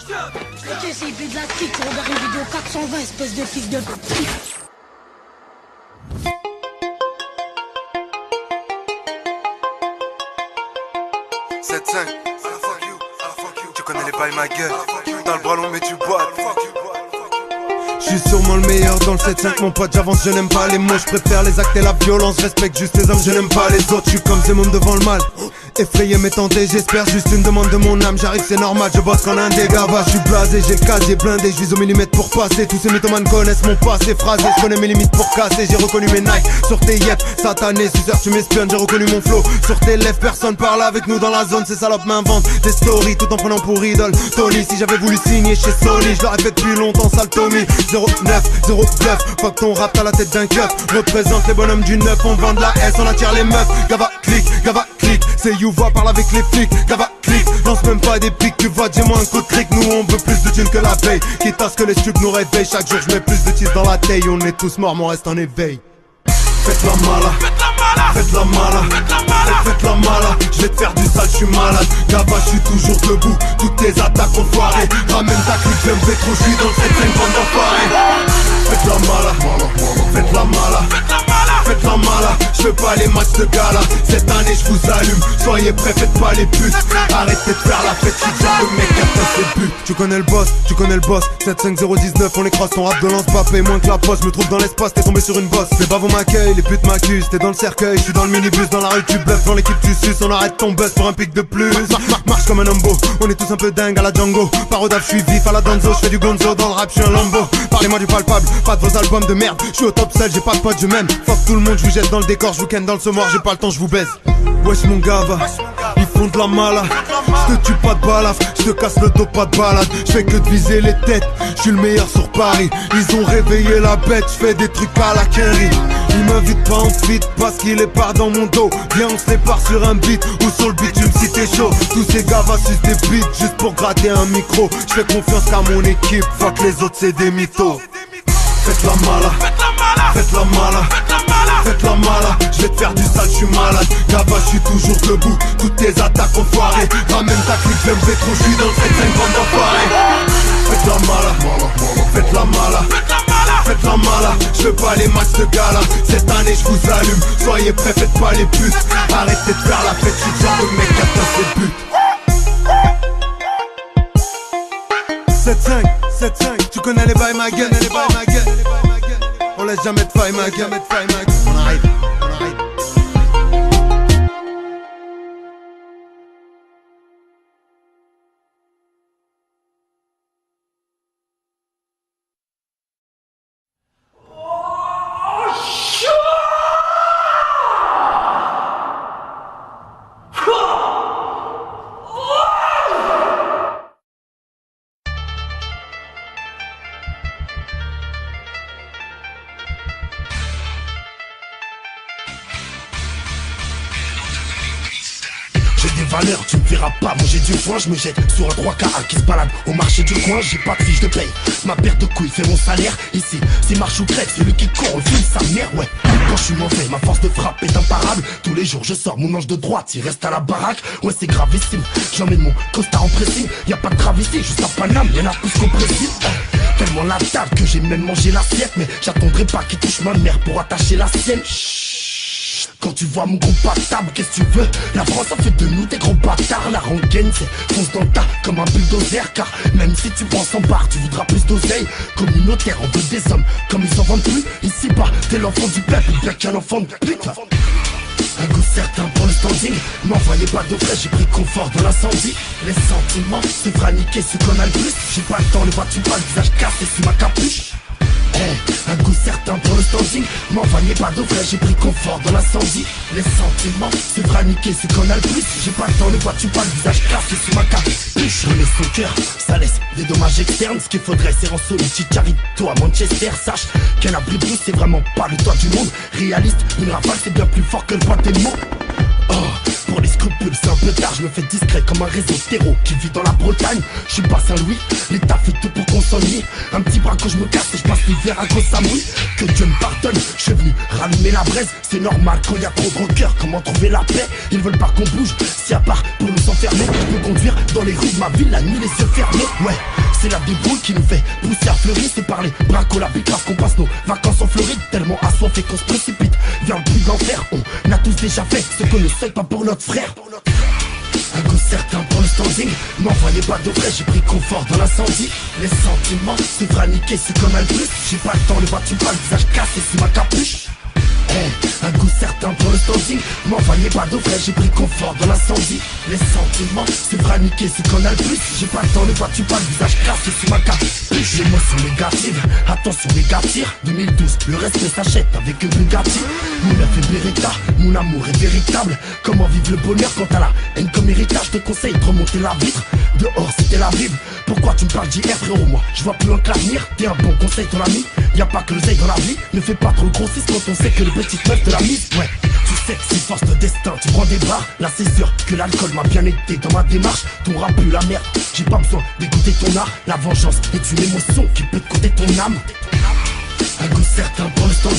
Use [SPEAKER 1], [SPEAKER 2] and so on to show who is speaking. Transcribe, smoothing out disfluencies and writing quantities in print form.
[SPEAKER 1] Ok, c'est IP de la street, tu regardes une vidéo 420, espèce de fils de pute.
[SPEAKER 2] 7-5, tu connais les bails ma gueule. Dans le bras long mais tu bois. Je suis sûrement le meilleur dans le 7-5 mon pote, j'avance, je n'aime pas les mots, je préfère les actes et la violence, respecte juste les hommes, je n'aime pas les autres, je suis comme ces mômes devant le mal. Effrayé mais tenté, j'espère juste une demande de mon âme. J'arrive c'est normal, je bosse comme un dégât. Je suis blasé, j'ai le casier blindé, je vise au millimètre pour passer. Tous ces mythomanes connaissent mon passé phrasé. Je connais mes limites pour casser, j'ai reconnu mes Nike sur tes yep. Satané, suceur tu m'espionnes, j'ai reconnu mon flow. Sur tes lèvres, personne parle avec nous dans la zone. Ces salopes m'inventent des stories tout en prenant pour idole Tony. Si j'avais voulu signer chez Sony, je l'aurais fait depuis longtemps, sale Tommy. 09, 0 bluff, fuck ton rap, t'as la tête d'un keuf. Représente les bonhommes du 9, on vend de la S, on attire les meufs. Gava click, c'est you va parle avec les flics. Gava click, lance même pas des pics, tu vois, dis-moi un coup de cric. Nous on veut plus de thunes que la veille, quitte à ce que les stupes nous réveillent. Chaque jour je mets plus de tease dans la taille, on est tous morts mais on reste en éveil. Faites la mala, faites la mala, faites la mala. Je vais te faire du sale, je suis malade. Gava, je suis toujours debout, toutes tes attaques enfoirées. Ramène ta clique, je me fais trop, je suis dans le 7-5 bande d'enfoirés. Faites la mala, faites la mala, faites la mala. Je veux pas les matchs de gala. Cette année je vous allume, soyez prêts, faites pas les putes. Arrêtez de faire la fête, je suis déjà le mec qui atteint ses buts. Tu connais le boss, 75019, on écrase ton rap de lance, pas paye moins que la poste. Me trouve dans l'espace, t'es tombé sur une bosse. Les bavons m'accueillent, les putes m'accusent. T'es dans le cercueil, je suis dans le minibus. Dans la rue tu bluffes, dans l'équipe tu suces. On arrête ton buzz pour un pic de plus. Marche comme un Humbo, on est tous un peu dingue à la Django. Parodave, je suis vif à la Danzo, je fais du gonzo. Dans le rap, je suis un Lambo. Parlez-moi du palpable, pas de vos albums de merde. Je suis au top seul, j'ai pas de potes, je m'aime. Fuck tout le monde, je vous jette dans le décor, je vous ken dans le semoir, j'ai pas le temps, je vous baise. Wesh mon gava, ils font de la mala. Je te tue pas de balaf, je te casse le dos, pas de balade. Je fais que de viser les têtes, je suis le meilleur sur Paris. Ils ont réveillé la bête, je fais des trucs à la Kerry. Ils m'invitent pas en feat parce qu'il est pas dans mon dos. Viens on se sépare sur un beat ou sur le bitume si t'es chaud. Tous ces gavas sucent des beats juste pour gratter un micro. Je fais confiance qu'à mon équipe, fuck les autres c'est des mythos. Faites la mala, faites la mala, faites la mala. Je vais te faire du sale, je suis malade. Gava, je suis toujours debout, toutes tes attaques enfoirées. Ramène ta clique, je me fais trop, je suis dans le 7-5 bande d'enfoirés. Faites la mala, faites la mala, faites la mala. Je veux pas les matchs de gala. Cette année je vous allume, soyez prêts, faites pas les putes. Arrêtez de faire la fête, je suis déjà le mec qui atteint ses buts. 7-5, tu connais les bails ma gueule, on laisse jamais de faille ma gueule, on arrive.
[SPEAKER 3] Valeur, tu me verras pas manger du foin, je me jette sur un 3K qui se balade au marché du coin, j'ai pas de fiche de paye. Ma paire de couilles fait mon salaire, ici c'est marche ou crève, celui qui court au film sa mère, ouais. Quand je suis mauvais, ma force de frappe est imparable. Tous les jours je sors mon ange de droite, il reste à la baraque, ouais c'est gravissime. J'emmène mon costard en pressing, y'a pas de travesti, juste à Paname, y'en a plus qu'au Brésil. Tellement la table que j'ai même mangé l'assiette, mais j'attendrai pas qu'il touche ma mère pour attacher la sienne. Quand tu vois mon gros table, qu'est-ce que tu veux? La France a fait de nous des gros bâtards. La rengaine c'est fonce dans le tas comme un bulldozer. Car même si tu penses en barre, tu voudras plus d'oseille. Communautaire, on veut des hommes comme ils en vendent plus. Ici bas, t'es l'enfant du peuple, bien qu'un enfant de pute. Un goût certain pour le standing. M'envoyez pas de frais, j'ai pris confort dans l'incendie. Les sentiments se fera niquer ce qu'on a le plus. J'ai pas le temps, le vois-tu pas, le visage cassé sous ma capuche. Un goût certain pour le standing. M'envoyez pas de frais, j'ai pris confort dans l'incendie. Les sentiments se fera niquer ce qu'on a le plus. J'ai pas le temps, le vois-tu pas, le visage cassé sous ma capuche. Je laisse son cœur, ça laisse des dommages externes. Ce qu'il faudrait c'est rançonner Chicharito à Manchester. Sache qu'un abri bleu c'est vraiment pas le toit du monde. Réaliste, une rafale c'est bien plus fort que le poids des mots. Oh, pour les scrupules c'est un peu tard, je me fais discret comme un réseau terreau qui vit dans la Bretagne. Je suis pas Saint-Louis, l'État fait tout pour qu'on s'ennuie. Un petit bras quand je me casse et je passe l'hiver à cause ça mouille. Que Dieu me pardonne, je suis venu rallumer la braise. C'est normal quand y a trop de rockers, comment trouver la paix? Ils veulent pas qu'on bouge, si à part pour nous enfermer. conduire dans les rues de ma ville la nuit les yeux fermés. Ouais, c'est la débrouille qui nous fait pousser à fleurir. C'est par les bracos la grave qu'on passe nos vacances en Floride. Tellement assoiffé qu'on se précipite vers le puits de l'enfer. On a tous déjà fait ce qu'on ne sait pas pour notre frère. Un goût certain pour le standing, m'envoyez pas de vrai, j'ai pris confort dans l'incendie. Les sentiments se fera niquer ce qu'on a le plus. J'ai pas le temps, le vois-tu pas, le visage cassé sous ma capuche. Un goût certain pour le standing, m'envoyez pas de vrai, j'ai pris confort dans l'incendie. Les sentiments se fera niquer ce qu'on a le plus. J'ai pas le temps, le vois-tu pas, le visage cassé sous ma capuche. L'émotion négative, attention les gars tire. 2012, le respect s'achète avec un Bugatti. Mon œuf est Beretta, mon amour est véritable. Comment vivre le bonheur quand t'as la haine comme héritage? Je te conseille de remonter la vitre, dehors c'était la rive. Pourquoi tu me parles d'hier frérot? Moi je vois plus loin que l'avenir. T'es un bon conseil ton ami, y'a pas que l'oseille dans la vie. Ne fais pas trop le grossiste quand on sait que les petites meufs de la mise. Ouais, tu sais que c'est force de destin, tu prends des barres. Là c'est sûr que l'alcool m'a bien aidé dans ma démarche. Ton rap pue la merde, j'ai pas besoin d'écouter ton art. La vengeance est une émotion qui peut te coûter ton âme. Un goût certain pour le standing.